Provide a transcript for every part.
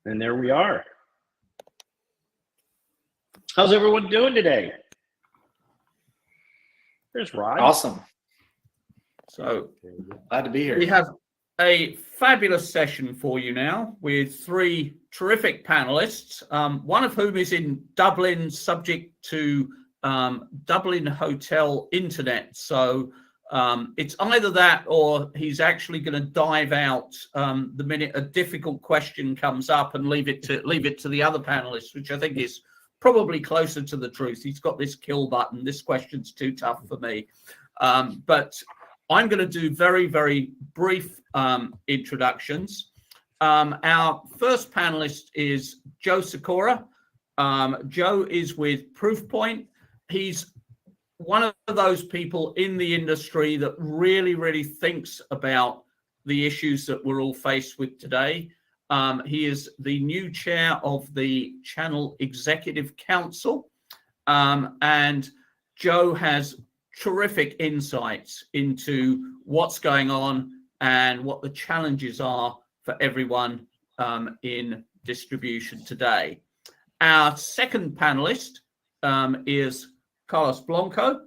And there we are. How's everyone doing today? There's Rod. Awesome. So Glad to be here. we have a fabulous session for you now with three terrific panelists, one of whom is in Dublin, subject to Dublin hotel internet. So it's either that or he's actually going to dive out the minute a difficult question comes up and leave it to the other panelists, which I think is probably closer to the truth. He's got this kill button. This question's too tough for me. But I'm going to do very, very brief introductions. Our first panelist is Joe Sykora. Joe is with Proofpoint. He's one of those people in the industry that really, really thinks about the issues that we're all faced with today. He is the new chair of the Channel Executive Council, and Joe has terrific insights into what's going on and what the challenges are for everyone in distribution today. Our second panelist is Carlos Blanco.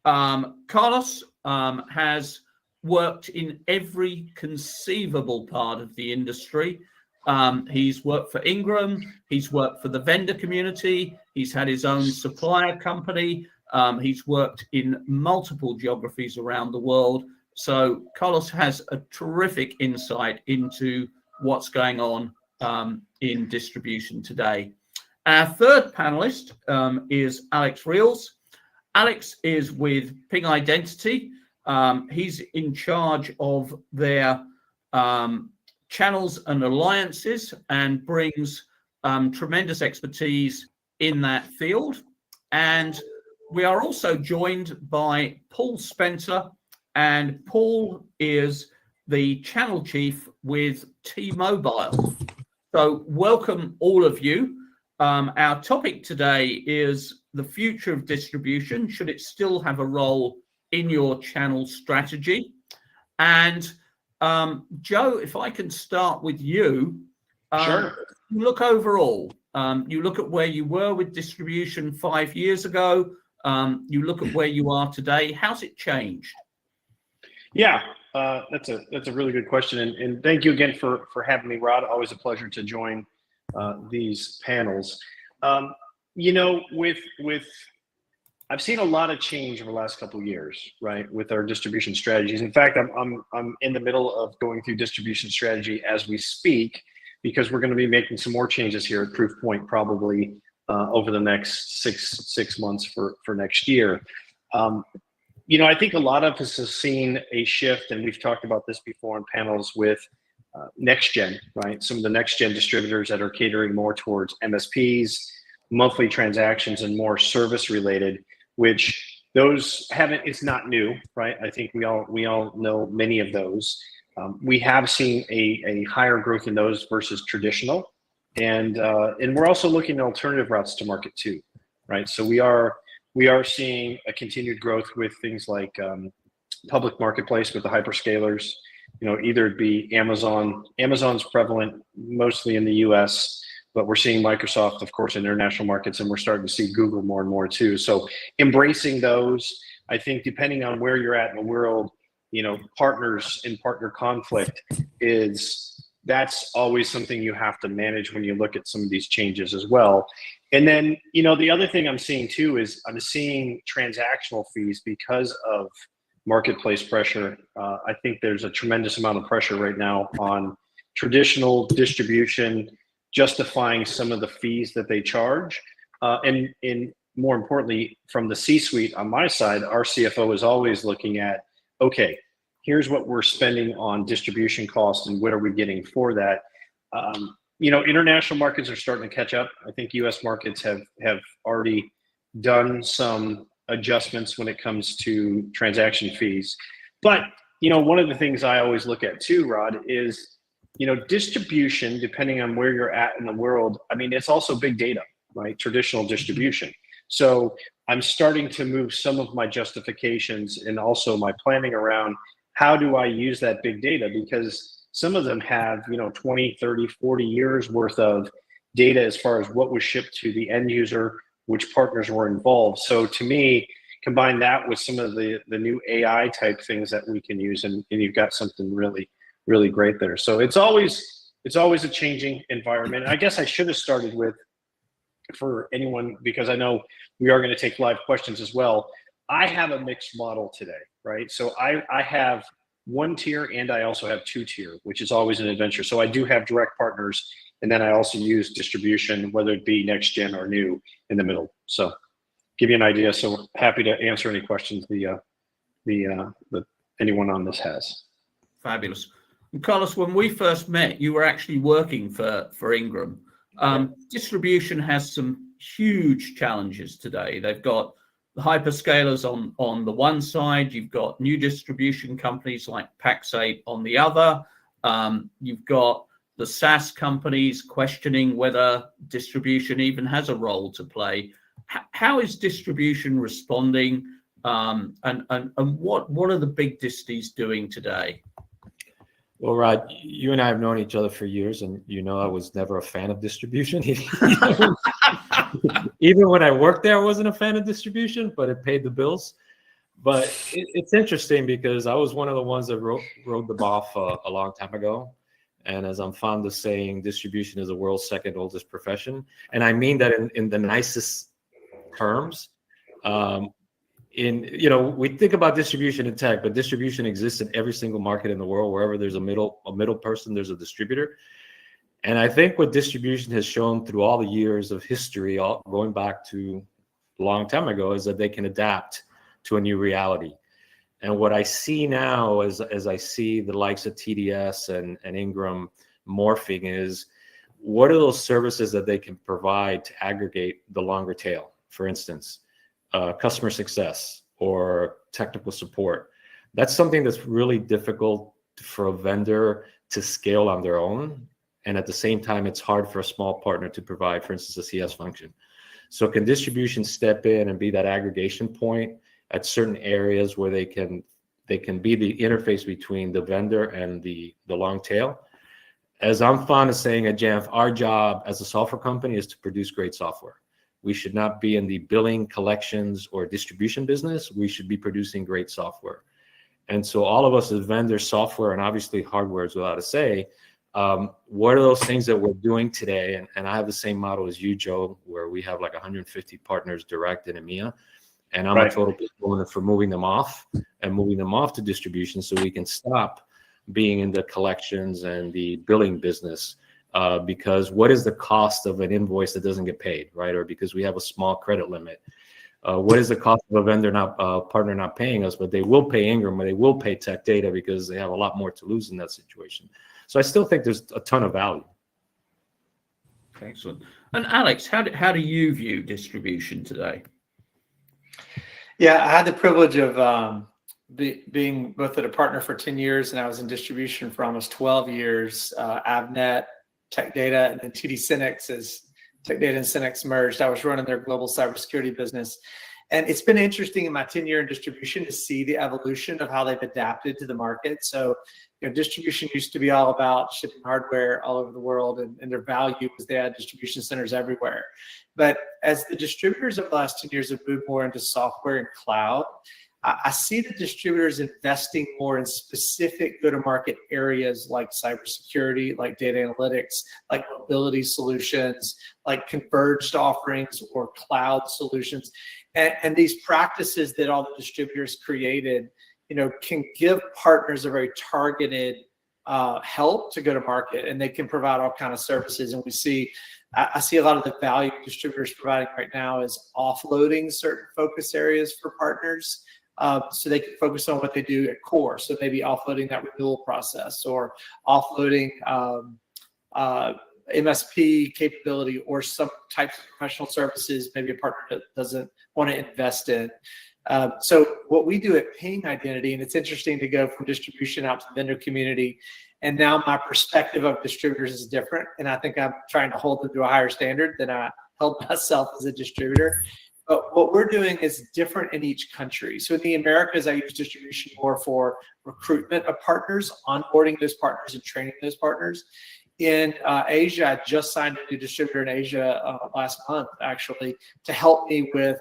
Carlos has worked in every conceivable part of the industry. He's worked for Ingram, he's worked for the vendor community, he's had his own supplier company, he's worked in multiple geographies around the world. So Carlos has a terrific insight into what's going on in distribution today. Our third panelist is Alex Ryals. Alex is with Ping Identity. He's in charge of their channels and alliances and brings tremendous expertise in that field. And we are also joined by Paul Spencer, and Paul is the channel chief with T-Mobile. So welcome all of you. Our topic today is the future of distribution. Should it still have a role in your channel strategy? And Joe, if I can start with you. Sure. Look overall, you look at where you were with distribution 5 years ago, you look at where you are today. How's it changed? Yeah, that's a really good question. And thank you again for having me, Rod. Always a pleasure to join these panels. You know, I've seen a lot of change over the last couple of years, right, with our distribution strategies. In fact, I'm in the middle of going through distribution strategy as we speak, because we're going to be making some more changes here at Proofpoint probably over the next six months for next year. You know, I think a lot of us have seen a shift, and we've talked about this before on panels with next gen, right? Some of the next gen distributors that are catering more towards MSPs, monthly transactions, and more service related, which those haven't, it's not new, right? I think we all know many of those. We have seen a higher growth in those versus traditional, and we're also looking at alternative routes to market too, right? So we are seeing a continued growth with things like public marketplace with the hyperscalers. You know, either it be Amazon. Amazon's prevalent mostly in the US, but we're seeing Microsoft, of course, in international markets, and we're starting to see Google more and more too. So embracing those, I think, depending on where you're at in the world, you know, partners in partner conflict that's always something you have to manage when you look at some of these changes as well. And then, you know, the other thing I'm seeing too is I'm seeing transactional fees because of marketplace pressure. I think there's a tremendous amount of pressure right now on traditional distribution, justifying some of the fees that they charge. And more importantly, from the C-suite on my side, our CFO is always looking at, okay, here's what we're spending on distribution costs and what are we getting for that. You know, international markets are starting to catch up. I think US markets have already done some adjustments when it comes to transaction fees. But, you know, one of the things I always look at too, Rod, is, you know, distribution, depending on where you're at in the world, I mean, it's also big data, right? Traditional distribution. So I'm starting to move some of my justifications and also my planning around how do I use that big data? Because some of them have, 20, 30, 40 years worth of data as far as what was shipped to the end user, which partners were involved. So to me, combine that with some of the new AI type things that we can use, and you've got something really, really great there. So it's always a changing environment. I guess I should have started with, for anyone, because I know we are going to take live questions as well. I have a mixed model today, right? So I have one tier and I also have two tier, which is always an adventure. So I do have direct partners, and then I also use distribution, whether it be next gen or new, in the middle. So give you an idea. So happy to answer any questions that anyone on this has. Fabulous. And Carlos, when we first met, you were actually working for Ingram. Distribution has some huge challenges today. They've got the hyperscalers on the one side, you've got new distribution companies like Pax8 on the other. You've got the SaaS companies questioning whether distribution even has a role to play. How is distribution responding, and what are the big disties doing today? Well, Rod, you and I have known each other for years, and I was never a fan of distribution. Even when I worked there, I wasn't a fan of distribution, but it paid the bills. But it's interesting because I was one of the ones that rode the BOF a long time ago. And as I'm fond of saying, distribution is the world's second oldest profession. And I mean that in the nicest terms. We think about distribution in tech, but distribution exists in every single market in the world. Wherever there's a middle person, there's a distributor. And I think what distribution has shown through all the years of history, going back to a long time ago, is that they can adapt to a new reality. And what I see now as I see the likes of TDS and Ingram morphing is, what are those services that they can provide to aggregate the longer tail? For instance, customer success or technical support. That's something that's really difficult for a vendor to scale on their own. And at the same time, it's hard for a small partner to provide, for instance, a CS function. So can distribution step in and be that aggregation point at certain areas where they can be the interface between the vendor and the long tail? As I'm fond of saying at Jamf, our job as a software company is to produce great software. We should not be in the billing, collections, or distribution business. We should be producing great software. And so all of us as vendors, software, and obviously hardware is without a say, what are those things that we're doing today? And I have the same model as you, Joe, where we have like 150 partners direct in EMEA. And I'm a total proponent for moving them off to distribution so we can stop being in the collections and the billing business. Because what is the cost of an invoice that doesn't get paid, right? Or because we have a small credit limit. What is the cost of a vendor partner not paying us, but they will pay Ingram, or they will pay Tech Data because they have a lot more to lose in that situation. So I still think there's a ton of value. Excellent. And Alex, how do you view distribution today? Yeah, I had the privilege of being both at a partner for 10 years, and I was in distribution for almost 12 years. Avnet, Tech Data, and then TD SYNNEX, as Tech Data and SYNNEX merged. I was running their global cybersecurity business. And it's been interesting in my tenure in distribution to see the evolution of how they've adapted to the market. So, distribution used to be all about shipping hardware all over the world, and their value was they had distribution centers everywhere. But as the distributors of the last 10 years have moved more into software and cloud, I see the distributors investing more in specific go-to-market areas like cybersecurity, like data analytics, like mobility solutions, like converged offerings or cloud solutions. And these practices that all the distributors created, can give partners a very targeted help to go to market, and they can provide all kinds of services. And I see a lot of the value distributors providing right now is offloading certain focus areas for partners. So they can focus on what they do at core. So maybe offloading that renewal process, or offloading MSP capability, or some types of professional services maybe a partner that doesn't want to invest in. So what we do at Ping Identity, and it's interesting to go from distribution out to the vendor community, and now my perspective of distributors is different, and I think I'm trying to hold them to a higher standard than I held myself as a distributor. But what we're doing is different in each country. So in the Americas, I use distribution more for recruitment of partners, onboarding those partners and training those partners. In Asia, I just signed a new distributor in Asia last month, actually, to help me with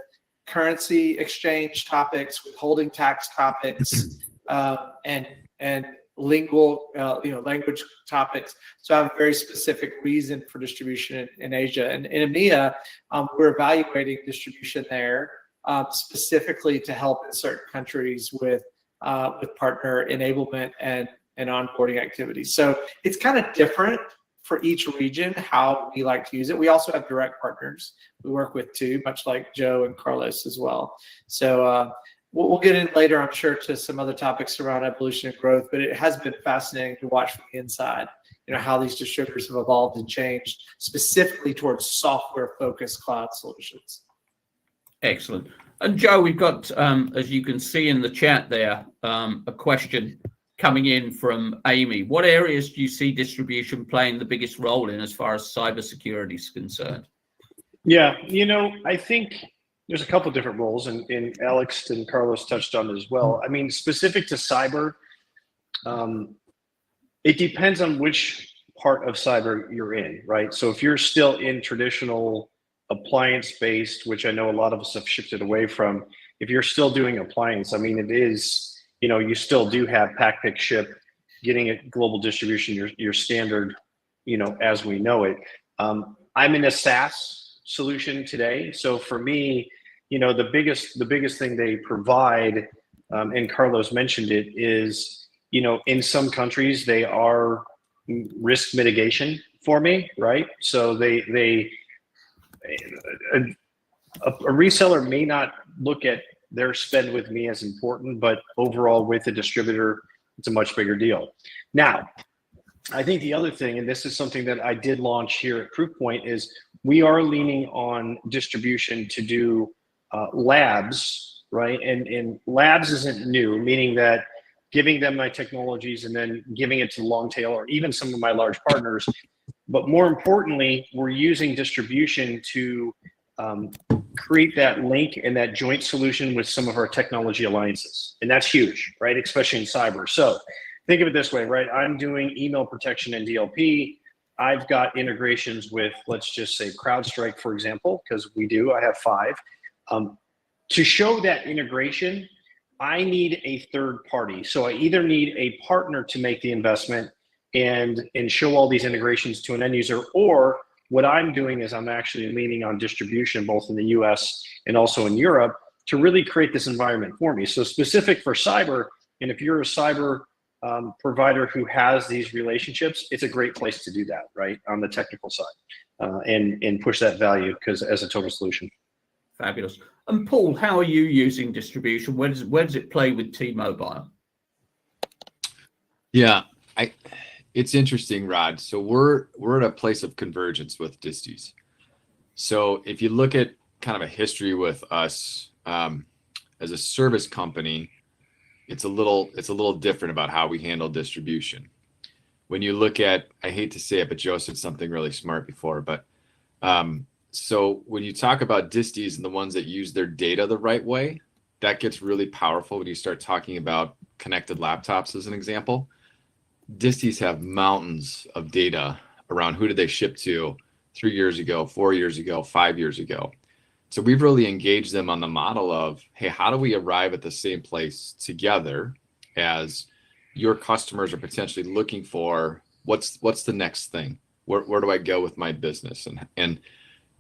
currency exchange topics, withholding tax topics, and lingual, language topics. So I have a very specific reason for distribution in Asia. And in EMEA, we're evaluating distribution there specifically to help in certain countries with partner enablement and onboarding activities. So it's kind of different for each region how we like to use it. We also have direct partners we work with too, much like Joe and Carlos as well. So we'll get in later, I'm sure, to some other topics around evolution and growth, but it has been fascinating to watch from the inside, how these distributors have evolved and changed specifically towards software-focused cloud solutions. Excellent. And Joe, we've got, as you can see in the chat there, a question coming in from Amy. What areas do you see distribution playing the biggest role in as far as cybersecurity is concerned? Yeah, I think there's a couple different roles, and Alex and Carlos touched on it as well. I mean, specific to cyber, it depends on which part of cyber you're in, right? So if you're still in traditional appliance-based, which I know a lot of us have shifted away from, if you're still doing appliance, I mean, it is, you still do have pack, pick, ship, getting a global distribution, your standard, as we know it. I'm in a SaaS solution today. So for me, the biggest thing they provide, and Carlos mentioned it, is, in some countries they are risk mitigation for me, right? So a reseller may not look at their spend with me as important, but overall with a distributor, it's a much bigger deal. Now, I think the other thing, and this is something that I did launch here at Proofpoint, is we are leaning on distribution to do labs, right? And labs isn't new, meaning that giving them my technologies and then giving it to the long tail or even some of my large partners. But more importantly, we're using distribution to create that link and that joint solution with some of our technology alliances. And that's huge, right? Especially in cyber. So think of it this way, right? I'm doing email protection and DLP. I've got integrations with, let's just say, CrowdStrike, for example, because I have 5. To show that integration, I need a third party. So I either need a partner to make the investment and show all these integrations to an end user, or what I'm doing is I'm actually leaning on distribution, both in the US and also in Europe, to really create this environment for me. So specific for cyber, and if you're a cyber provider who has these relationships, it's a great place to do that, right, on the technical side, and push that value as a total solution. Fabulous. And Paul, how are you using distribution? Where does it play with T-Mobile? Yeah, it's interesting, Rod. So we're at a place of convergence with disties. So if you look at kind of a history with us as a service company, it's a little different about how we handle distribution. When you look at, I hate to say it, but Joe said something really smart before, but so when you talk about disties and the ones that use their data the right way, that gets really powerful when you start talking about connected laptops as an example. Disties have mountains of data around who did they ship to 3 years ago, 4 years ago, 5 years ago. So we've really engaged them on the model of, hey, how do we arrive at the same place together as your customers are potentially looking for what's the next thing? Where do I go with my business? And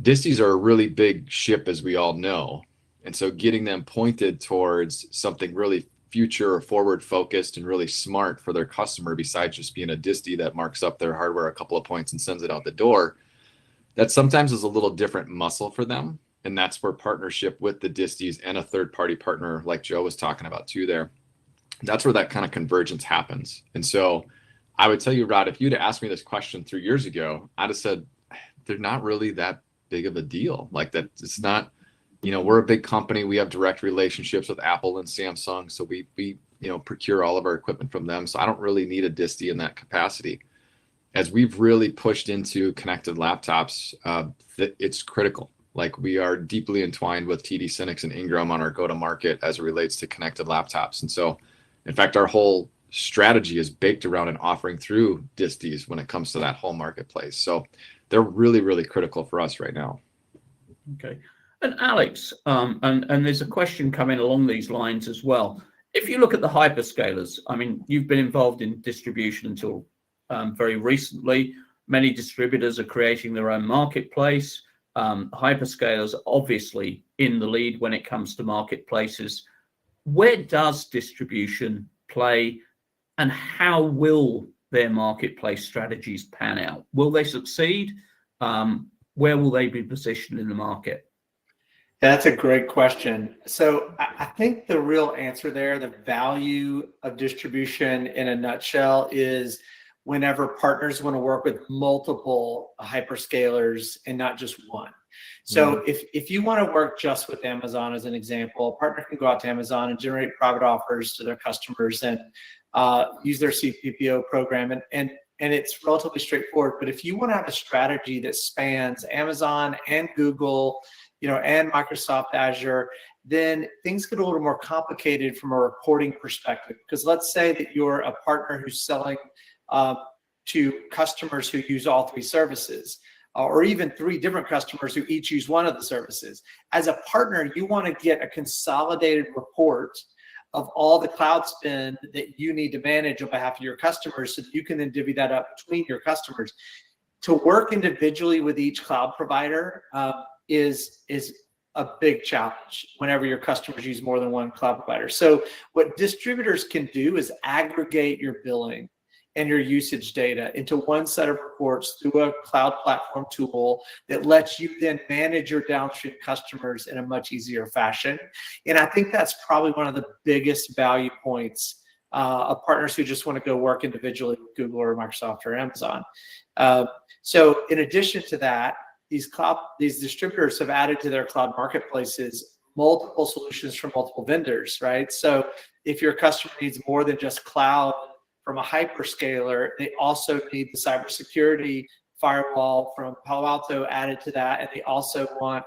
disties are a really big ship, as we all know. And so getting them pointed towards something really future or forward focused and really smart for their customer, besides just being a distie that marks up their hardware a couple of points and sends it out the door, that sometimes is a little different muscle for them. And that's where partnership with the disties and a third party partner like Joe was talking about too there, that's where that kind of convergence happens. And so I would tell you, Rod, if you'd asked me this question 3 years ago, I'd have said they're not really that big of a deal. Like that, it's not, we're a big company. We have direct relationships with Apple and Samsung. So we procure all of our equipment from them. So I don't really need a distie in that capacity. As we've really pushed into connected laptops, it's critical. Like we are deeply entwined with TD SYNNEX and Ingram on our go-to-market as it relates to connected laptops. And so, in fact, our whole strategy is baked around an offering through disties when it comes to that whole marketplace. So they're really, really critical for us right now. Okay. And Alex, and there's a question coming along these lines as well. If you look at the hyperscalers, I mean, you've been involved in distribution until very recently. Many distributors are creating their own marketplace. Hyperscalers are obviously in the lead when it comes to marketplaces. Where does distribution play, and how will their marketplace strategies pan out? Will they succeed? Where will they be positioned in the market? Yeah, that's a great question. So I think the real answer there, the value of distribution in a nutshell, is whenever partners want to work with multiple hyperscalers and not just one. So if you want to work just with Amazon, as an example, a partner can go out to Amazon and generate private offers to their customers and use their CPPO program, and it's relatively straightforward. But if you want to have a strategy that spans Amazon and Google, and Microsoft Azure, then things get a little more complicated from a reporting perspective. Because let's say that you're a partner who's selling to customers who use all three services, or even three different customers who each use one of the services. As a partner, you want to get a consolidated report of all the cloud spend that you need to manage on behalf of your customers, so that you can then divvy that up between your customers. To work individually with each cloud provider is a big challenge whenever your customers use more than one cloud provider. So what distributors can do is aggregate your billing and your usage data into one set of reports through a cloud platform tool that lets you then manage your downstream customers in a much easier fashion. And I think that's probably one of the biggest value points of partners who just want to go work individually with Google or Microsoft or Amazon. So in addition to that, these distributors have added to their cloud marketplaces multiple solutions from multiple vendors, right? So if your customer needs more than just cloud from a hyperscaler, they also need the cybersecurity firewall from Palo Alto added to that, and they also want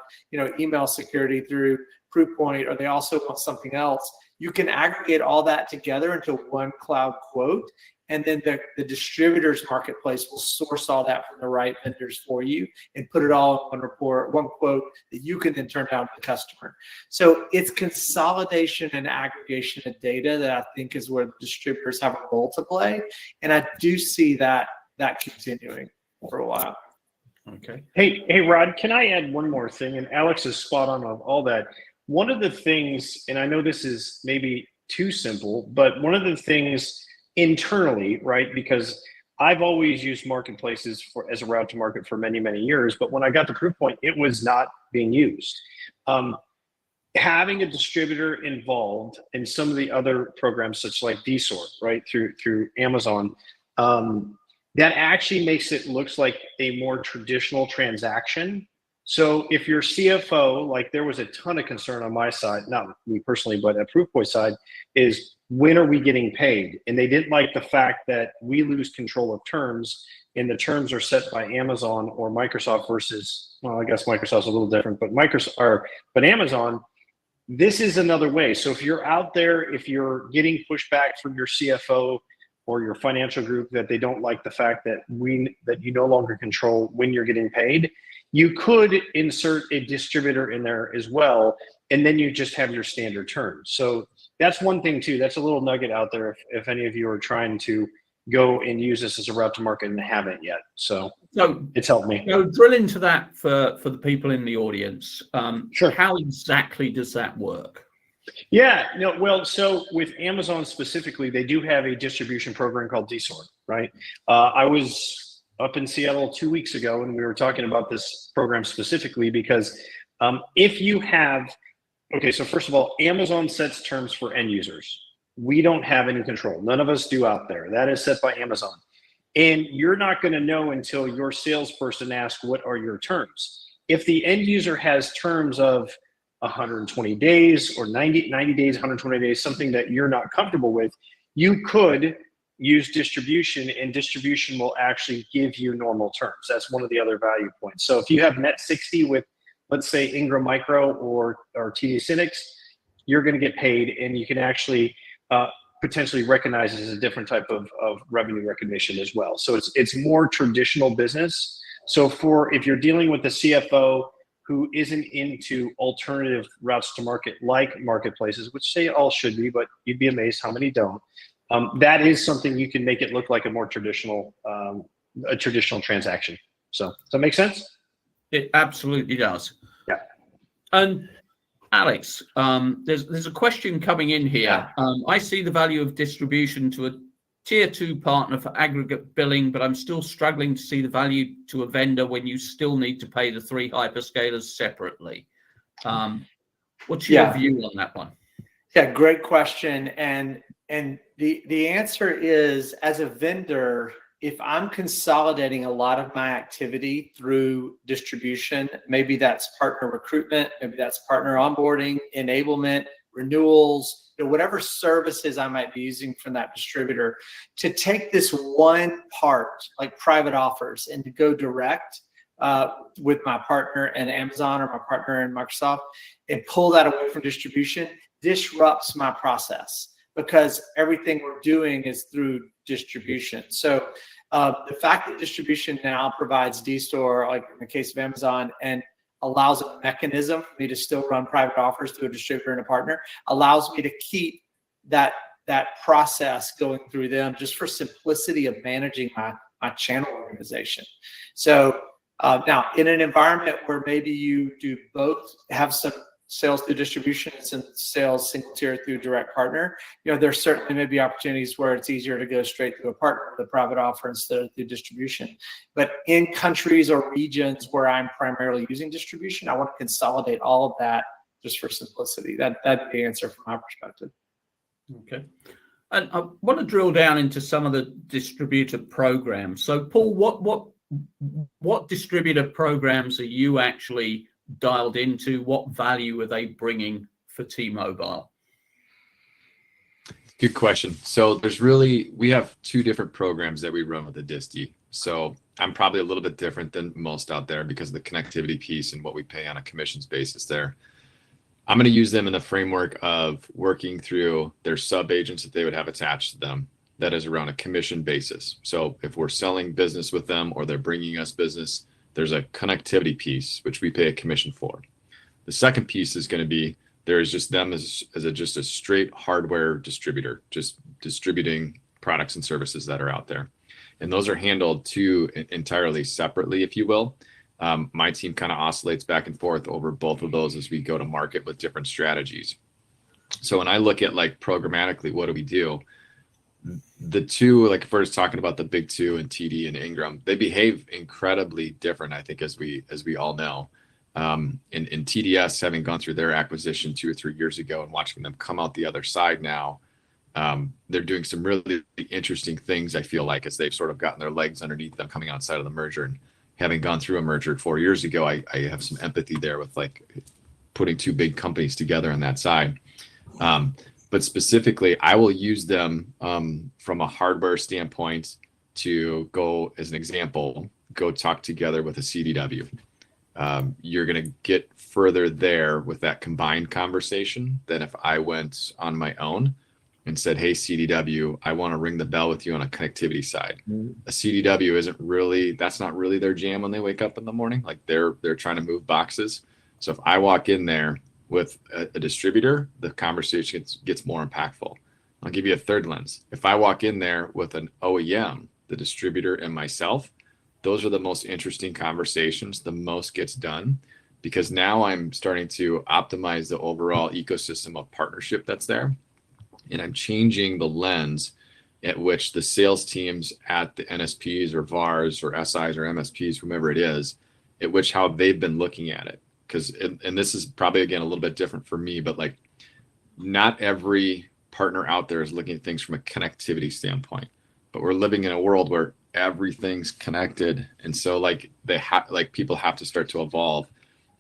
email security through Proofpoint, or they also want something else. You can aggregate all that together into one cloud quote, and then the distributor's marketplace will source all that from the right vendors for you and put it all in one report, one quote that you can then turn down to the customer. So it's consolidation and aggregation of data that I think is where the distributors have a role to play. And I do see that continuing for a while. Okay. Hey, Rod, can I add one more thing? And Alex is spot on all that. One of the things, and I know this is maybe too simple, but one of the things internally, right? Because I've always used marketplaces as a route to market for many, many years. But when I got to Proofpoint, it was not being used. Having a distributor involved in some of the other programs, such like DSOR, right, through Amazon, that actually makes it looks like a more traditional transaction. So if your CFO, like there was a ton of concern on my side, not me personally, but at Proofpoint side, is when are we getting paid? And they didn't like the fact that we lose control of terms, and the terms are set by Amazon or Microsoft versus, well, I guess Microsoft's a little different, but but Amazon, this is another way. So if you're out there, if you're getting pushback from your CFO or your financial group that they don't like the fact that you no longer control when you're getting paid, you could insert a distributor in there as well, and then you just have your standard terms. So that's one thing too. That's a little nugget out there if any of you are trying to go and use this as a route to market and haven't yet. So it's helped me. So drill into that for the people in the audience. Sure. How exactly does that work? Yeah, well, so with Amazon specifically, they do have a distribution program called DSOR, right? I was up in Seattle 2 weeks ago, and we were talking about this program specifically because if you have, so first of all, Amazon sets terms for end users. We don't have any control. None of us do out there. That is set by Amazon. And you're not going to know until your salesperson asks, what are your terms? If the end user has terms of 120 days or 90 days, 120 days, something that you're not comfortable with, you could use distribution, and distribution will actually give you normal terms. That's one of the other value points. So if you have net 60 with let's say Ingram Micro or TD SYNNEX, you're going to get paid, and you can actually potentially recognize it as a different type of revenue recognition as well. So it's more traditional business. So if you're dealing with a CFO who isn't into alternative routes to market like marketplaces, which they all should be, but you'd be amazed how many don't. That is something you can make it look like a more traditional transaction. So does that make sense? It absolutely does. Yeah. And Alex, there's a question coming in here. I see the value of distribution to a tier 2 partner for aggregate billing, but I'm still struggling to see the value to a vendor when you still need to pay the 3 hyperscalers separately. What's your view on that one? Yeah, great question. And the answer is, as a vendor, if I'm consolidating a lot of my activity through distribution, maybe that's partner recruitment, maybe that's partner onboarding, enablement, renewals, whatever services I might be using from that distributor, to take this one part, like private offers, and to go direct with my partner in Amazon or my partner in Microsoft and pull that away from distribution disrupts my process, because everything we're doing is through distribution. So the fact that distribution now provides D-Store, like in the case of Amazon, and allows a mechanism for me to still run private offers through a distributor and a partner, allows me to keep that process going through them, just for simplicity of managing my channel organization. So now, in an environment where maybe you do both, have some sales through distribution and some sales single tier through direct partner, there certainly may be opportunities where it's easier to go straight through a partner with a private offer instead of through distribution. But in countries or regions where I'm primarily using distribution, I want to consolidate all of that just for simplicity. That's the answer from my perspective. Okay. And I want to drill down into some of the distributor programs. So, Paul, what distributor programs are you actually dialed into? What value are they bringing for T-Mobile? Good question. So we have 2 different programs that we run with the disti. So I'm probably a little bit different than most out there because of the connectivity piece and what we pay on a commissions basis there. I'm going to use them in the framework of working through their sub agents that they would have attached to them. That is around a commission basis. So if we're selling business with them or they're bringing us business, there's a connectivity piece, which we pay a commission for. The second piece is going to be, there is just them as just a straight hardware distributor, just distributing products and services that are out there. And those are handled entirely separately, if you will. My team kind of oscillates back and forth over both of those as we go to market with different strategies. So when I look at like programmatically, what do we do? The 2, like if we're just talking about the big 2 and TD and Ingram, they behave incredibly different, I think, as we all know. In TDS, having gone through their acquisition 2 or 3 years ago and watching them come out the other side now, they're doing some really interesting things, I feel like, as they've sort of gotten their legs underneath them coming outside of the merger. And having gone through a merger 4 years ago, I have some empathy there with like putting 2 big companies together on that side. But specifically, I will use them from a hardware standpoint to go, as an example, go talk together with a CDW. You're going to get further there with that combined conversation than if I went on my own and said, hey, CDW, I want to ring the bell with you on a connectivity side. A CDW that's not really their jam when they wake up in the morning. Like they're trying to move boxes. So if I walk in there with a distributor, the conversation gets more impactful. I'll give you a third lens. If I walk in there with an OEM, the distributor and myself, those are the most interesting conversations. The most gets done because now I'm starting to optimize the overall ecosystem of partnership that's there. And I'm changing the lens at which the sales teams at the NSPs or VARs or SIs or MSPs, whomever it is, at which how they've been looking at it. And this is probably, again, a little bit different for me, but like not every partner out there is looking at things from a connectivity standpoint, but we're living in a world where everything's connected. And so like people have to start to evolve,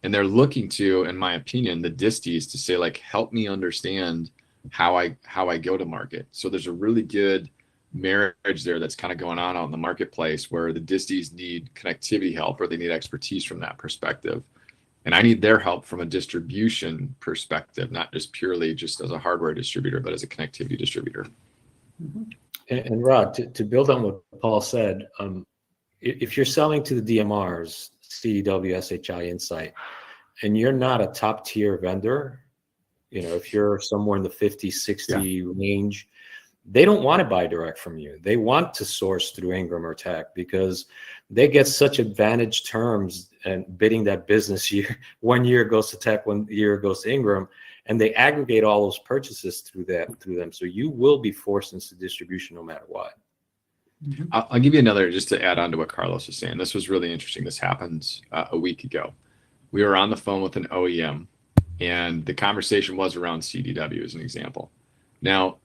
and they're looking to, in my opinion, the disties to say like, help me understand how I go to market. So there's a really good marriage there that's kind of going on out in the marketplace where the disties need connectivity help or they need expertise from that perspective. And I need their help from a distribution perspective, not just purely just as a hardware distributor, but as a connectivity distributor. Mm-hmm. And Rod, to build on what Paul said, if you're selling to the DMRs, CDW, SHI, Insight, and you're not a top tier vendor, if you're somewhere in the 50, 60 range, they don't want to buy direct from you. They want to source through Ingram or Tech because they get such advantage terms and bidding that business year. 1 year goes to Tech, 1 year goes to Ingram, and they aggregate all those purchases through them. So you will be forced into distribution no matter what. Mm-hmm. I'll give you another, just to add on to what Carlos was saying. This was really interesting. This happened a week ago. We were on the phone with an OEM, and the conversation was around CDW as an example. Now,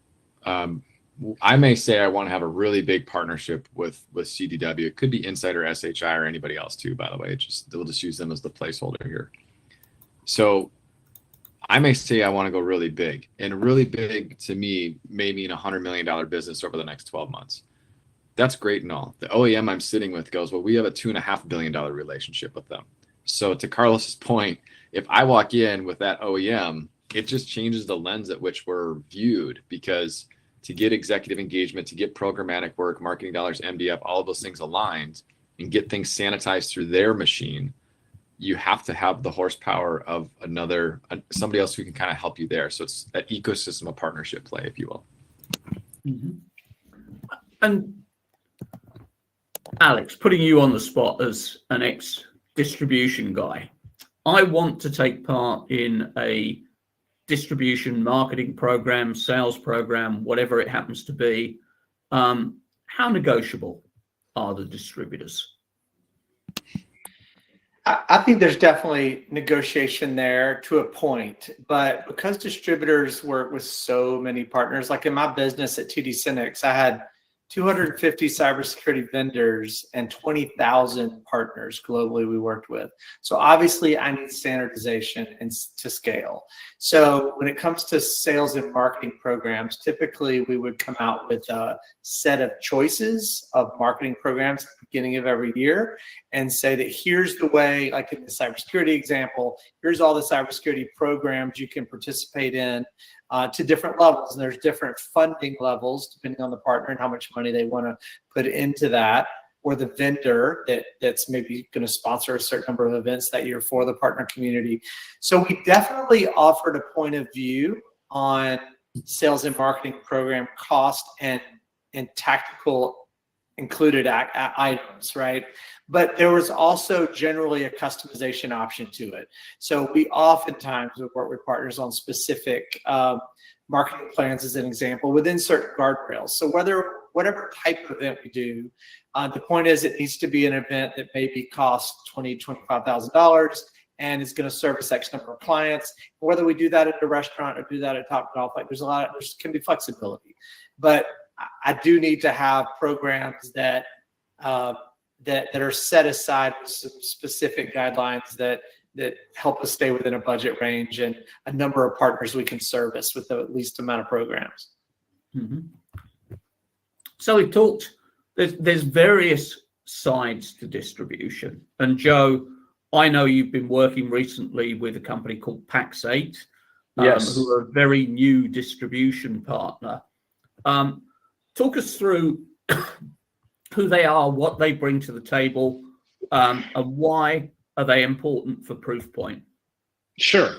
I may say I want to have a really big partnership with CDW. It could be Insight or SHI or anybody else too, by the way. We'll just use them as the placeholder here. So I may say I want to go really big, and really big to me may mean $100 million business over the next 12 months. That's great and all. The OEM I'm sitting with goes, well, we have a $2.5 billion relationship with them. So to Carlos's point, if I walk in with that OEM, it just changes the lens at which we're viewed, because to get executive engagement, to get programmatic work, marketing dollars, MDF, all of those things aligned and get things sanitized through their machine, you have to have the horsepower of somebody else who can kind of help you there. So it's that ecosystem of partnership play, if you will. Mm-hmm. And Alex, putting you on the spot as an ex-distribution guy, I want to take part in a distribution marketing program, sales program, whatever it happens to be. How negotiable are the distributors? I think there's definitely negotiation there to a point, but because distributors work with so many partners, like in my business at TD SYNNEX, I had 250 cybersecurity vendors and 20,000 partners globally we worked with. So obviously I need standardization and to scale. So when it comes to sales and marketing programs, typically we would come out with a set of choices of marketing programs at the beginning of every year and say that here's the way, like in the cybersecurity example, here's all the cybersecurity programs you can participate in to different levels. And there's different funding levels depending on the partner and how much money they want to put into that, or the vendor that's maybe going to sponsor a certain number of events that year for the partner community. So we definitely offered a point of view on sales and marketing program cost and tactical included items, right? But there was also generally a customization option to it. So we oftentimes would work with partners on specific marketing plans, as an example, within certain guardrails. So whatever type of event we do, the point is it needs to be an event that maybe costs $20,000, $25,000 and is going to service X number of clients. Whether we do that at a restaurant or do that at Topgolf, like there can be flexibility. But I do need to have programs that are set aside with some specific guidelines that help us stay within a budget range and a number of partners we can service with the least amount of programs. Mm-hmm. So we've talked, there's various sides to distribution. And Joe, I know you've been working recently with a company called Pax8, yes, who are a very new distribution partner. Talk us through who they are, what they bring to the table, and why are they important for Proofpoint? Sure.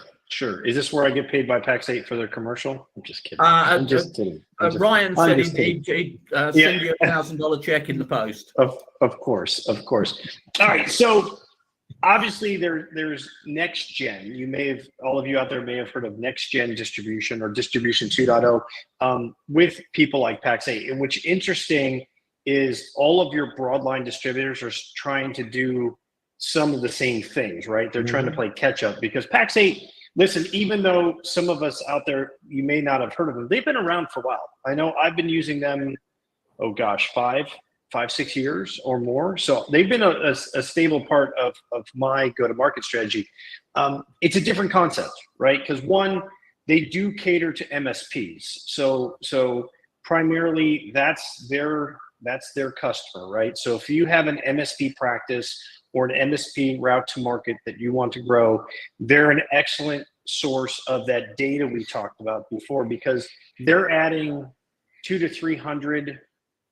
Is this where I get paid by Pax8 for their commercial? I'm just kidding. I'm just kidding. Ryan said he'd send you a $1,000 check in the post. Of course. All right. So obviously there's next gen. All of you out there may have heard of next gen distribution or distribution 2.0 with people like Pax8. And what's interesting is all of your broadline distributors are trying to do some of the same things, right? They're trying to play catch up because Pax8, listen, even though some of us out there, you may not have heard of them, they've been around for a while. I know I've been using them, 5-6 years or more. So they've been a stable part of my go-to-market strategy. It's a different concept, right? Because one, they do cater to MSPs. So primarily that's their customer, right? So if you have an MSP practice or an MSP route to market that you want to grow, they're an excellent source of that data we talked about before, because they're adding 200 to 300,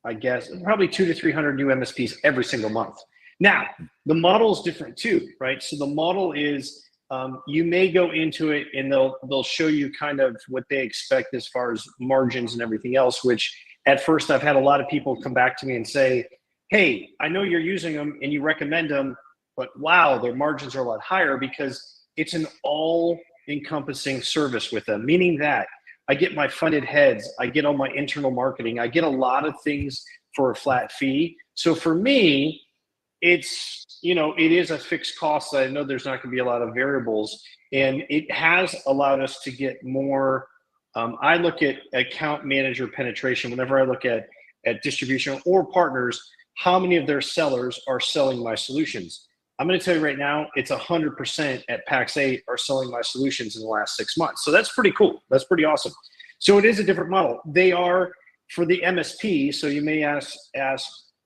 I guess, probably 200 to 300 new MSPs every single month. Now, the model is different too, right? So the model is, you may go into it and they'll show you kind of what they expect as far as margins and everything else, which at first I've had a lot of people come back to me and say, hey, I know you're using them and you recommend them, but wow, their margins are a lot higher, because it's an all-encompassing service with them, meaning that I get my funded heads, I get all my internal marketing, I get a lot of things for a flat fee. So for me, it's, it is a fixed cost. I know there's not going to be a lot of variables, and it has allowed us to get more. I look at account manager penetration whenever I look at distribution or partners, how many of their sellers are selling my solutions. I'm going to tell you right now, it's 100% at PAX 8 are selling my solutions in the last 6 months. So that's pretty cool. That's pretty awesome. So it is a different model. They are for the MSP. So you may ask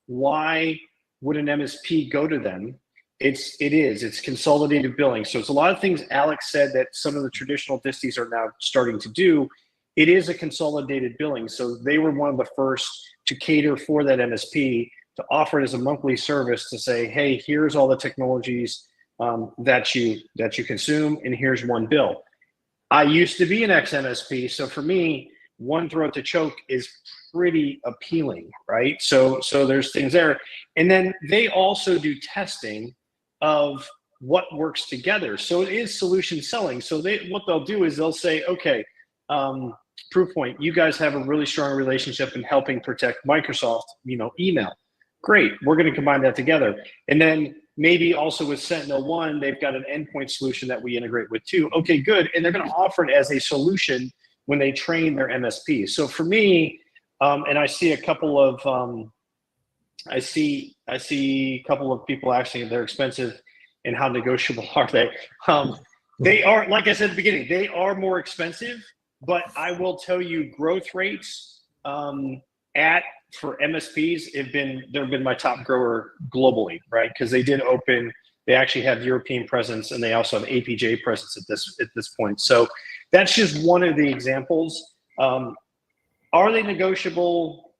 why would an MSP go to them? It's consolidated billing. So it's a lot of things Alex said that some of the traditional disties are now starting to do. It is a consolidated billing. So they were one of the first to cater for that MSP, to offer it as a monthly service, to say, hey, here's all the technologies that you consume, and here's one bill. I used to be an ex-MSP, so for me, one throat to choke is pretty appealing, right? So there's things there. And then they also do testing of what works together. So it is solution selling. So what they'll do is they'll say, okay, Proofpoint, you guys have a really strong relationship in helping protect Microsoft, email. Great, we're going to combine that together. And then maybe also with SentinelOne, they've got an endpoint solution that we integrate with too. Okay, good. And they're going to offer it as a solution when they train their MSP. So for me, and I see a couple of, I see a couple of people asking if they're expensive and how negotiable are they? They are, like I said at the beginning, they are more expensive, but I will tell you growth rates for MSPs have been my top grower globally, right? Because they actually have European presence, and they also have APJ presence at this point. So that's just one of the examples. Are they negotiable?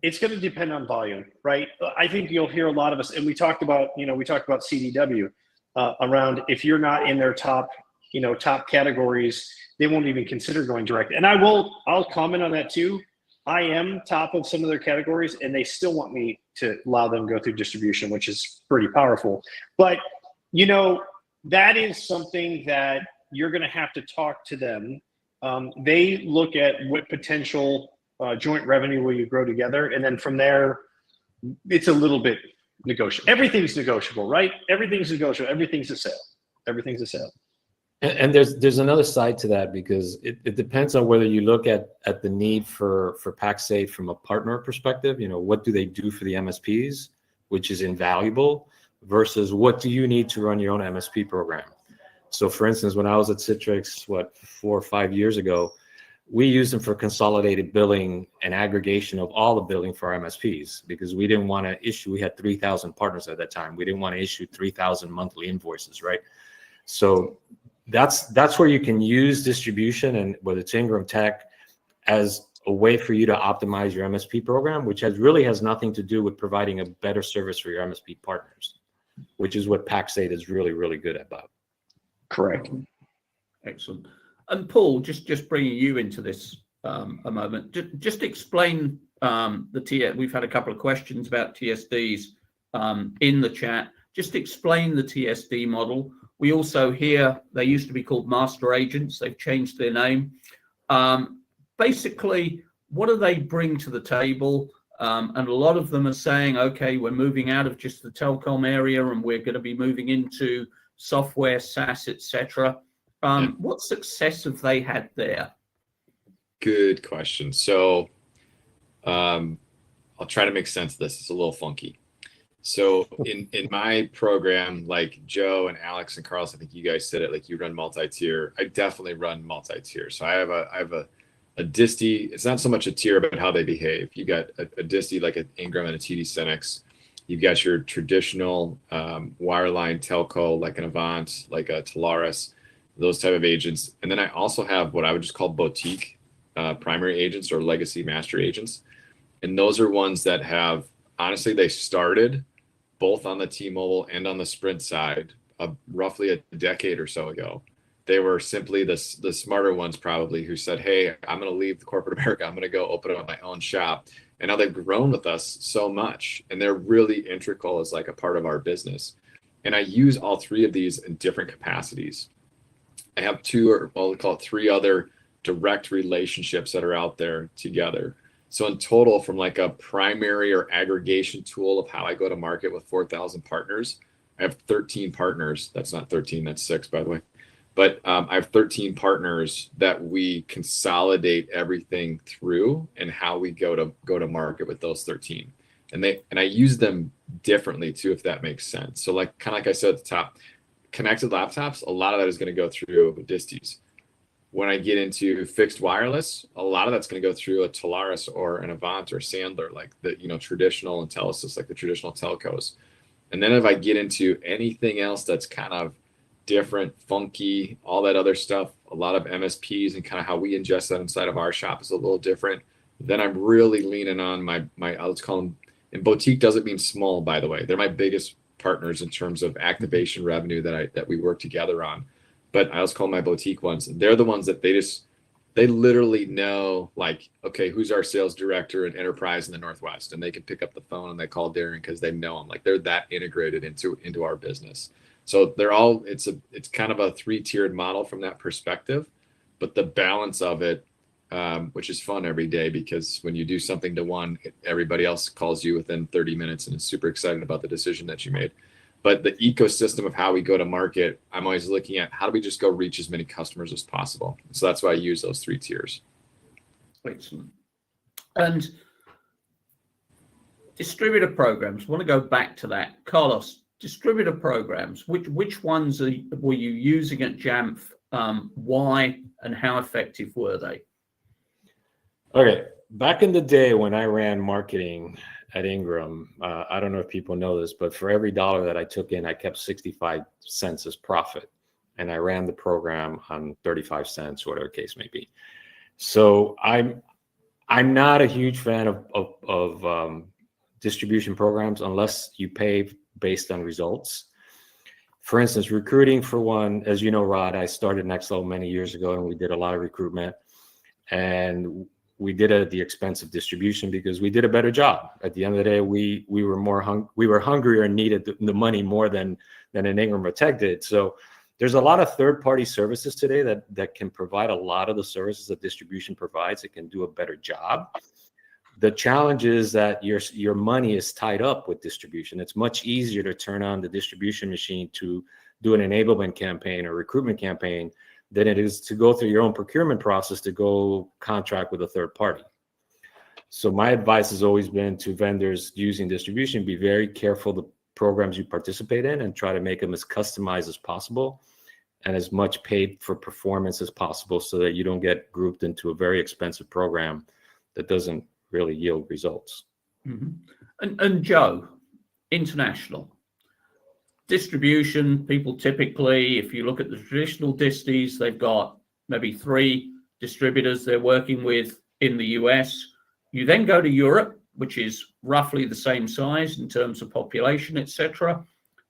It's going to depend on volume, right? I think you'll hear a lot of us, and we talked about CDW around, if you're not in their top categories, they won't even consider going direct. And I'll comment on that too. I am top of some of their categories, and they still want me to allow them to go through distribution, which is pretty powerful. But, that is something that you're going to have to talk to them. They look at what potential joint revenue will you grow together. And then from there, it's a little bit negotiable. Everything's negotiable, right? Everything's negotiable. Everything's a sale. Everything's a sale. And there's another side to that, because it depends on whether you look at the need for PAX 8 from a partner perspective. What do they do for the MSPs, which is invaluable, versus what do you need to run your own MSP program. So for instance, when I was at Citrix, 4 or 5 years ago, we used them for consolidated billing and aggregation of all the billing for our MSPs, because we didn't want to issue, we had 3,000 partners at that time. We didn't want to issue 3,000 monthly invoices, right? So that's where you can use distribution, and whether it's Ingram Tech, as a way for you to optimize your MSP program, which really has nothing to do with providing a better service for your MSP partners, which is what PAX 8 is really, really good about. Correct. Excellent. And Paul, just bringing you into this a moment, just explain we've had a couple of questions about TSDs in the chat. Just explain the TSD model. We also hear they used to be called master agents. They've changed their name. Basically, what do they bring to the table? And a lot of them are saying, okay, we're moving out of just the telecom area, and we're going to be moving into software, SaaS, etc. What success have they had there? Good question. So I'll try to make sense of this. It's a little funky. So in my program, like Joe and Alex and Carlos, I think you guys said it, like you run multi-tier. I definitely run multi-tier. So I have a disti. It's not so much a tier, but how they behave. You got a disti like an Ingram and a TD Synnex. You've got your traditional wireline telco, like an Avant, like a Telarus, those type of agents. And then I also have what I would just call boutique primary agents or legacy master agents. And those are ones that have, honestly, they started both on the T-Mobile and on the Sprint side roughly a decade or so ago. They were simply the smarter ones probably who said, hey, I'm going to leave the corporate America. I'm going to go open up my own shop. And now they've grown with us so much. And they're really integral as like a part of our business. And I use all three of these in different capacities. I have two, or well, we call it three other direct relationships that are out there together. So in total, from like a primary or aggregation tool of how I go to market with 4,000 partners, I have 13 partners. That's not 13, that's 6, by the way. But I have 13 partners that we consolidate everything through and how we go to market with those 13. And I use them differently too, if that makes sense. So like kind of like I said at the top, connected laptops, a lot of that is going to go through disties. When I get into fixed wireless, a lot of that's going to go through a Telarus or an Avant or Sandler, like the traditional Intelisys, like the traditional telcos. And then if I get into anything else that's kind of different, funky, all that other stuff, a lot of MSPs and kind of how we ingest that inside of our shop is a little different. Then I'm really leaning on my let's call them, and boutique doesn't mean small, by the way. They're my biggest partners in terms of activation revenue that we work together on. But I also call my boutique ones. They're the ones that they literally know, like, okay, who's our sales director in enterprise in the Northwest? And they can pick up the phone and they call Darren because they know him. Like they're that integrated into our business. So they're all, it's kind of a 3-tiered model from that perspective, but the balance of it, which is fun every day, because when you do something to one, everybody else calls you within 30 minutes and is super excited about the decision that you made. But the ecosystem of how we go to market, I'm always looking at how do we just go reach as many customers as possible. So that's why I use those 3 tiers. Excellent. And distributor programs, I want to go back to that. Carlos, distributor programs, which ones were you using at Jamf? Why and how effective were they? Okay, back in the day when I ran marketing at Ingram, I don't know if people know this, but for every dollar that I took in, I kept 65 cents as profit, and I ran the program on 35 cents, whatever the case may be. So I'm not a huge fan of distribution programs unless you pay based on results. For instance, recruiting for one, as you know, Rod, I started Next Level many years ago, and we did a lot of recruitment, and we did it at the expense of distribution because we did a better job. At the end of the day, we were hungrier and needed the money more than an Ingram or Tech did. So there's a lot of third-party services today that can provide a lot of the services that distribution provides. It can do a better job. The challenge is that your money is tied up with distribution. It's much easier to turn on the distribution machine to do an enablement campaign or recruitment campaign than it is to go through your own procurement process to go contract with a third party. So my advice has always been to vendors using distribution, be very careful the programs you participate in and try to make them as customized as possible and as much paid for performance as possible so that you don't get grouped into a very expensive program that doesn't really yield results. Mm-hmm. And Joe, international distribution, people typically, if you look at the traditional disties, they've got maybe 3 distributors they're working with in the US. You then go to Europe, which is roughly the same size in terms of population, etc.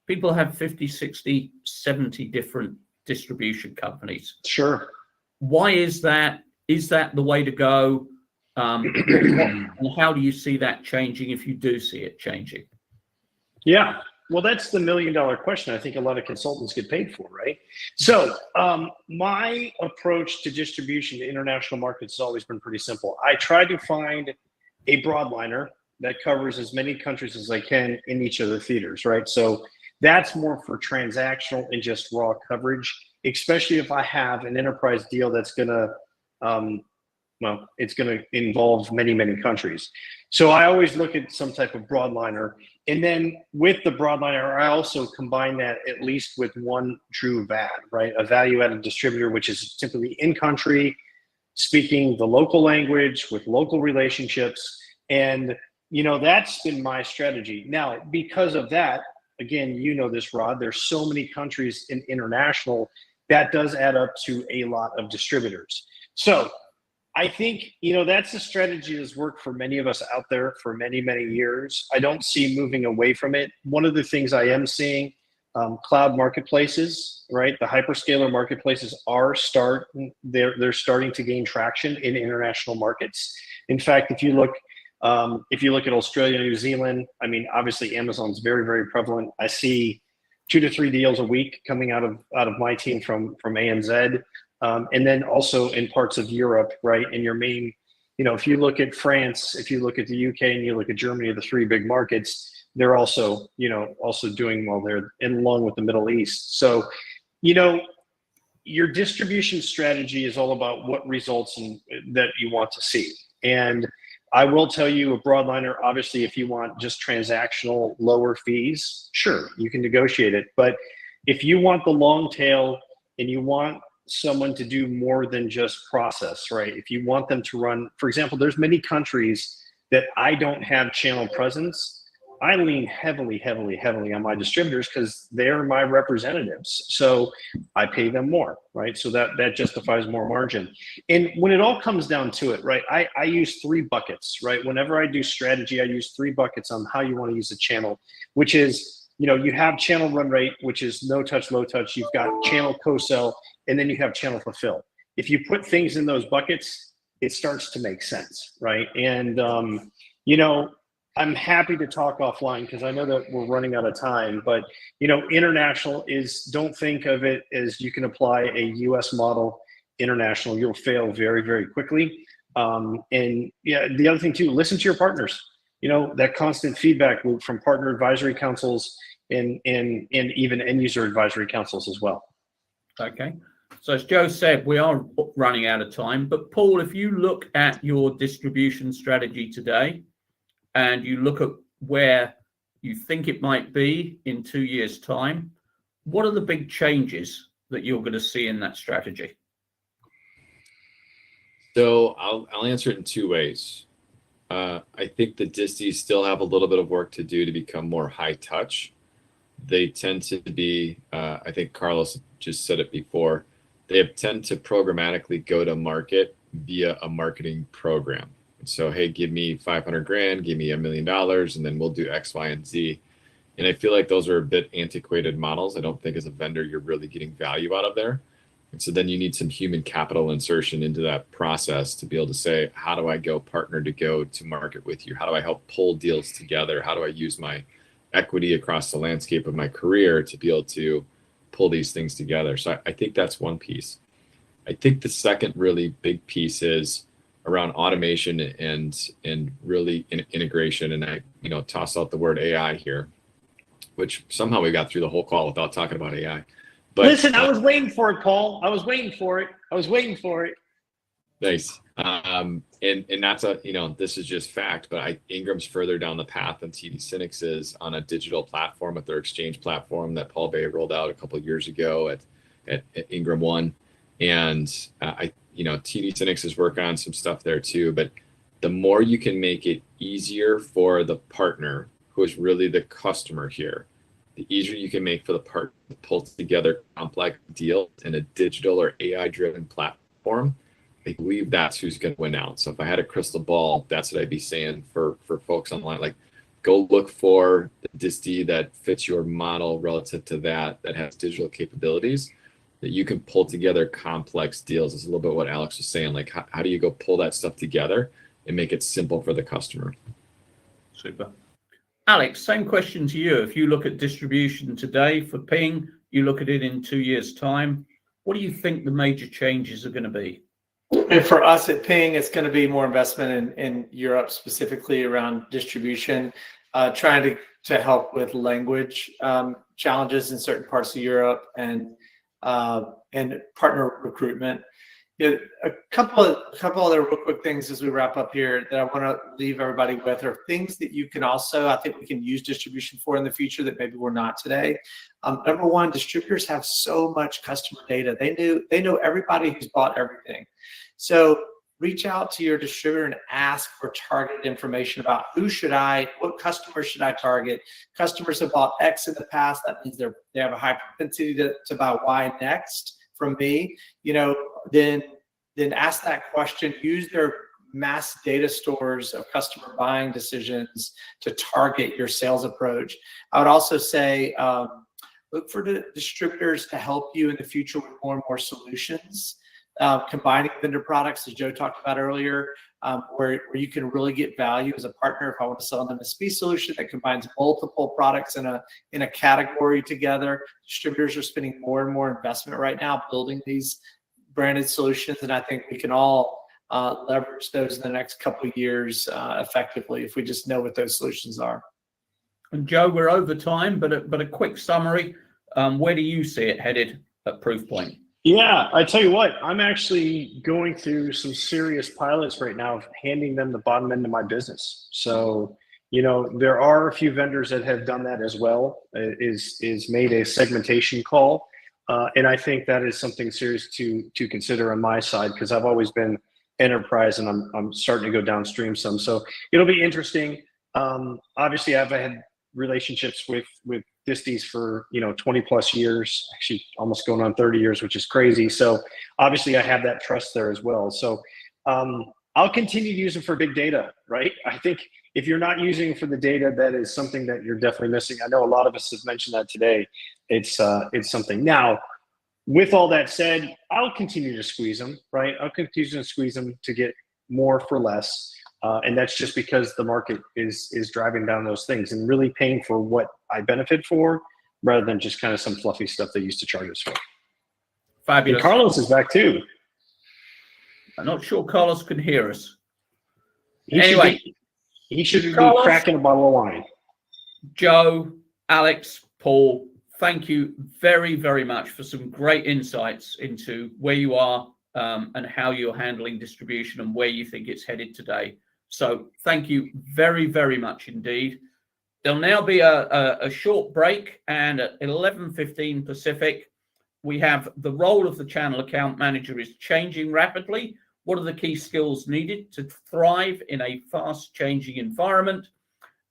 People have 50, 60, 70 different distribution companies. Sure. Why is that? Is that the way to go? And how do you see that changing if you do see it changing? Yeah, well, that's the $1 million question I think a lot of consultants get paid for, right? So my approach to distribution to international markets has always been pretty simple. I try to find a broadliner that covers as many countries as I can in each of the theaters, right? So that's more for transactional and just raw coverage, especially if I have an enterprise deal that's going to it's going to involve many, many countries. So I always look at some type of broadliner. And then with the broadliner, I also combine that at least with one true VAD, right? A value-added distributor, which is simply in-country, speaking the local language with local relationships. And that's been my strategy. Now, because of that, again, this, Rod, there's so many countries in international that does add up to a lot of distributors. So I think, that's a strategy that's worked for many of us out there for many, many years. I don't see moving away from it. One of the things I am seeing, cloud marketplaces, right? The hyperscaler marketplaces they're starting to gain traction in international markets. In fact, if you look at Australia, New Zealand, I mean, obviously Amazon's very, very prevalent. I see 2 to 3 deals a week coming out of my team from ANZ. And then also in parts of Europe, right? In your main, if you look at France, if you look at the UK and you look at Germany, the 3 big markets, they're also doing well there, and along with the Middle East. So, your distribution strategy is all about what results that you want to see. And I will tell you, a broadliner, obviously, if you want just transactional lower fees, sure, you can negotiate it. But if you want the long tail and you want someone to do more than just process, right? If you want them to run, for example, there's many countries that I don't have channel presence. I lean heavily on my distributors because they're my representatives. So I pay them more, right? So that justifies more margin. And when it all comes down to it, right, I use 3 buckets, right? Whenever I do strategy, I use 3 buckets on how you want to use a channel, which is, you have channel run rate, which is no touch, low touch. You've got channel co-sell, and then you have channel fulfill. If you put things in those buckets, it starts to make sense, right? And, I'm happy to talk offline because I know that we're running out of time, but international don't think of it as you can apply a US model international. You'll fail very, very quickly. And yeah, the other thing too, listen to your partners, that constant feedback loop from partner advisory councils and even end user advisory councils as well. Okay. So as Joe said, we are running out of time, but Paul, if you look at your distribution strategy today, and you look at where you think it might be in 2 years' time, what are the big changes that you're going to see in that strategy? So I'll answer it in 2 ways. I think the disties still have a little bit of work to do to become more high touch. They tend to be, I think Carlos just said it before, they tend to programmatically go to market via a marketing program. So, hey, give me 500 grand, give me $1 million, and then we'll do X, Y, and Z. And I feel like those are a bit antiquated models. I don't think as a vendor, you're really getting value out of there. And so then you need some human capital insertion into that process to be able to say, how do I go partner to go to market with you? How do I help pull deals together? How do I use my equity across the landscape of my career to be able to pull these things together? So I think that's one piece. I think the second really big piece is around automation and really integration. And I, toss out the word AI here, which somehow we got through the whole call without talking about AI. But listen, I was waiting for it, Paul. I was waiting for it. Nice. And that's this is just fact, but Ingram's further down the path than TD SYNNEX is on a digital platform with their exchange platform that Paul Bay rolled out a couple of years ago at Ingram One. And TD SYNNEX is working on some stuff there too, but the more you can make it easier for the partner, who is really the customer here, the easier you can make for the partner to pull together complex deals in a digital or AI-driven platform. I believe that's who's going to win out. So if I had a crystal ball, that's what I'd be saying for folks online. Like, go look for the distie that fits your model relative to that has digital capabilities, that you can pull together complex deals. It's a little bit what Alex was saying. Like, how do you go pull that stuff together and make it simple for the customer? Super. Alex, same question to you. If you look at distribution today for Ping, you look at it in 2 years' time, what do you think the major changes are going to be? And for us at Ping, it's going to be more investment in Europe, specifically around distribution, trying to help with language challenges in certain parts of Europe and partner recruitment. A couple other real quick things as we wrap up here that I want to leave everybody with are things that you can also, I think we can use distribution for in the future that maybe we're not today. Number one, distributors have so much customer data. They know everybody who's bought everything. So reach out to your distributor and ask for targeted information about what customers should I target. Customers have bought X in the past. That means they have a high propensity to buy Y next from me. Then ask that question. Use their mass data stores of customer buying decisions to target your sales approach. I would also say, look for the distributors to help you in the future with more and more solutions, combining vendor products, as Joe talked about earlier, where you can really get value as a partner. If I want to sell an MSP solution that combines multiple products in a category together, distributors are spending more and more investment right now building these branded solutions, and I think we can all leverage those in the next couple of years effectively if we just know what those solutions are. And Joe, we're over time, but a quick summary. Where do you see it headed at Proofpoint? Yeah, I tell you what, I'm actually going through some serious pilots right now of handing them the bottom end of my business. So, there are a few vendors that have done that as well, is made a segmentation call. And I think that is something serious to consider on my side, because I've always been enterprise and I'm starting to go downstream some. So it'll be interesting. Obviously, I've had relationships with disties for 20 plus years, actually almost going on 30 years, which is crazy. So obviously I have that trust there as well. So I'll continue to use them for big data, right? I think if you're not using it for the data, that is something that you're definitely missing. I know a lot of us have mentioned that today. It's something. Now, with all that said, I'll continue to squeeze them, right? I'll continue to squeeze them to get more for less. And that's just because the market is driving down those things and really paying for what I benefit for, rather than just kind of some fluffy stuff they used to charge us for. Fabulous. And Carlos is back too. I'm not sure Carlos can hear us. He should be cracking a bottle of wine. Joe, Alex, Paul, thank you very, very much for some great insights into where you are and how you're handling distribution and where you think it's headed today. So thank you very, very much indeed. There'll now be a short break, and at 11:15 Pacific, we have the role of the channel account manager is changing rapidly. What are the key skills needed to thrive in a fast-changing environment?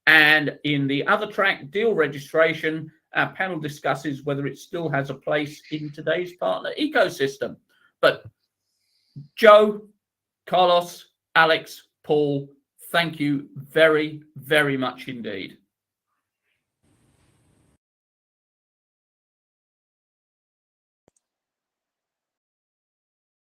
And in the other track, deal registration, our panel discusses whether it still has a place in today's partner ecosystem. But Joe, Carlos, Alex, Paul, thank you very, very much indeed.